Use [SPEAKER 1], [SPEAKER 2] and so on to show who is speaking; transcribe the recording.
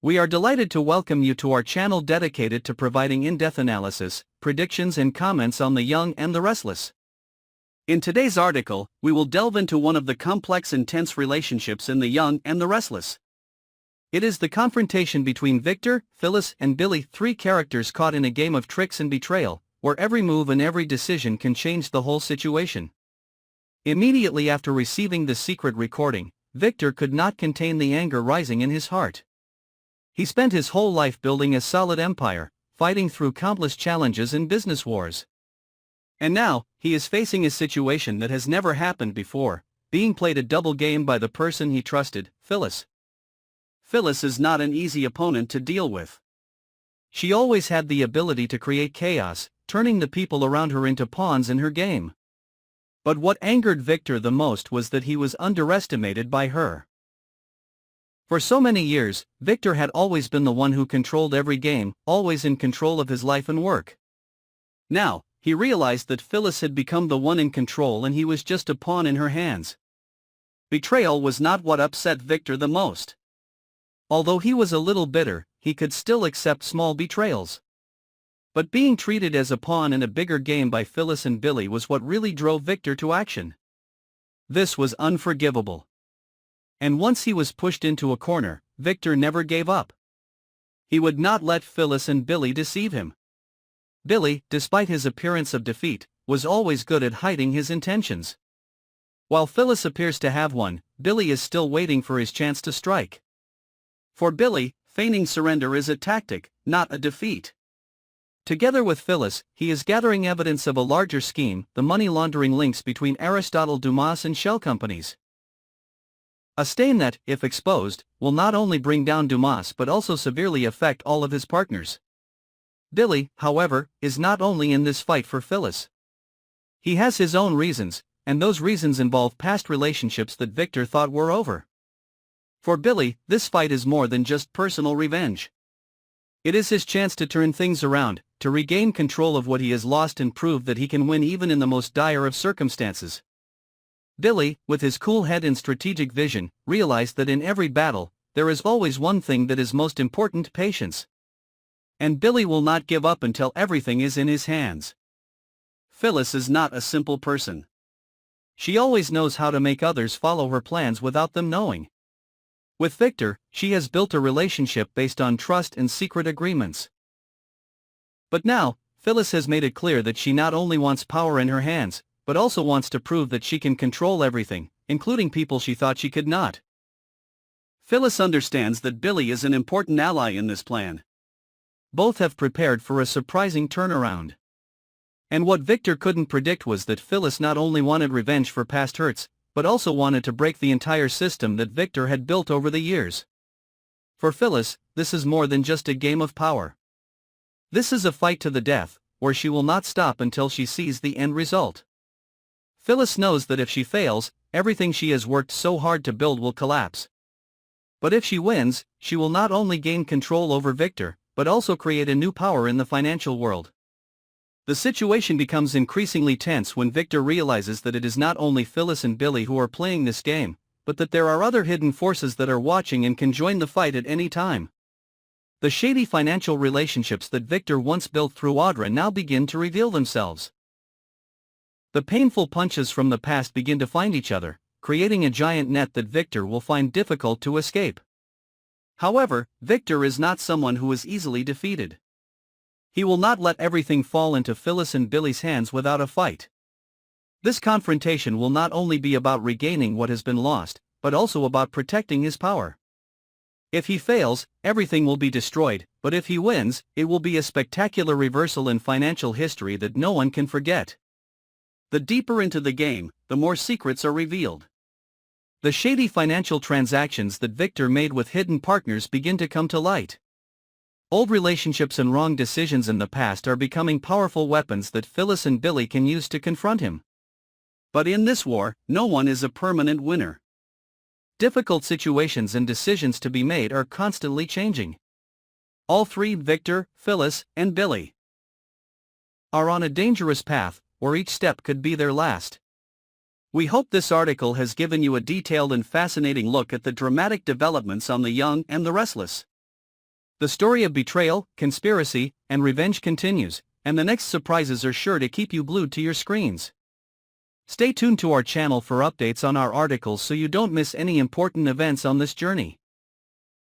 [SPEAKER 1] We are delighted to welcome you to our channel dedicated to providing in-depth analysis, predictions and comments on The Young and the Restless. In today's article, we will delve into one of the complex intense relationships in The Young and the Restless. It is the confrontation between Victor, Phyllis and Billy, three characters caught in a game of tricks and betrayal, where every move and every decision can change the whole situation. Immediately after receiving the secret recording, Victor could not contain the anger rising in his heart. He spent his whole life building a solid empire, fighting through countless challenges and business wars. And now, he is facing a situation that has never happened before, being played a double game by the person he trusted, Phyllis. Phyllis is not an easy opponent to deal with. She always had the ability to create chaos, turning the people around her into pawns in her game. But what angered Victor the most was that he was underestimated by her. For so many years, Victor had always been the one who controlled every game, always in control of his life and work. Now, he realized that Phyllis had become the one in control and he was just a pawn in her hands. Betrayal was not what upset Victor the most. Although he was a little bitter, he could still accept small betrayals. But being treated as a pawn in a bigger game by Phyllis and Billy was what really drove Victor to action. This was unforgivable. And once he was pushed into a corner, Victor never gave up. He would not let Phyllis and Billy deceive him. Billy, despite his appearance of defeat, was always good at hiding his intentions. While Phyllis appears to have won, Billy is still waiting for his chance to strike. For Billy, feigning surrender is a tactic, not a defeat. Together with Phyllis, he is gathering evidence of a larger scheme, the money laundering links between Aristotle Dumas and shell companies. A stain that, if exposed, will not only bring down Dumas but also severely affect all of his partners. Billy, however, is not only in this fight for Phyllis. He has his own reasons, and those reasons involve past relationships that Victor thought were over. For Billy, this fight is more than just personal revenge. It is his chance to turn things around, to regain control of what he has lost and prove that he can win even in the most dire of circumstances. Billy, with his cool head and strategic vision, realized that in every battle, there is always one thing that is most important: patience. And Billy will not give up until everything is in his hands. Phyllis is not a simple person. She always knows how to make others follow her plans without them knowing. With Victor, she has built a relationship based on trust and secret agreements. But now, Phyllis has made it clear that she not only wants power in her hands, but also wants to prove that she can control everything, including people she thought she could not. Phyllis understands that Billy is an important ally in this plan. Both have prepared for a surprising turnaround. And what Victor couldn't predict was that Phyllis not only wanted revenge for past hurts, but also wanted to break the entire system that Victor had built over the years. For Phyllis, this is more than just a game of power. This is a fight to the death, where she will not stop until she sees the end result. Phyllis knows that if she fails, everything she has worked so hard to build will collapse. But if she wins, she will not only gain control over Victor, but also create a new power in the financial world. The situation becomes increasingly tense when Victor realizes that it is not only Phyllis and Billy who are playing this game, but that there are other hidden forces that are watching and can join the fight at any time. The shady financial relationships that Victor once built through Audra now begin to reveal themselves. The painful punches from the past begin to find each other, creating a giant net that Victor will find difficult to escape. However, Victor is not someone who is easily defeated. He will not let everything fall into Phyllis and Billy's hands without a fight. This confrontation will not only be about regaining what has been lost, but also about protecting his power. If he fails, everything will be destroyed, but if he wins, it will be a spectacular reversal in financial history that no one can forget. The deeper into the game, the more secrets are revealed. The shady financial transactions that Victor made with hidden partners begin to come to light. Old relationships and wrong decisions in the past are becoming powerful weapons that Phyllis and Billy can use to confront him. But in this war, no one is a permanent winner. Difficult situations and decisions to be made are constantly changing. All three, Victor, Phyllis, and Billy, are on a dangerous path, where each step could be their last. We hope this article has given you a detailed and fascinating look at the dramatic developments on The Young and the Restless. The story of betrayal, conspiracy, and revenge continues, and the next surprises are sure to keep you glued to your screens. Stay tuned to our channel for updates on our articles so you don't miss any important events on this journey.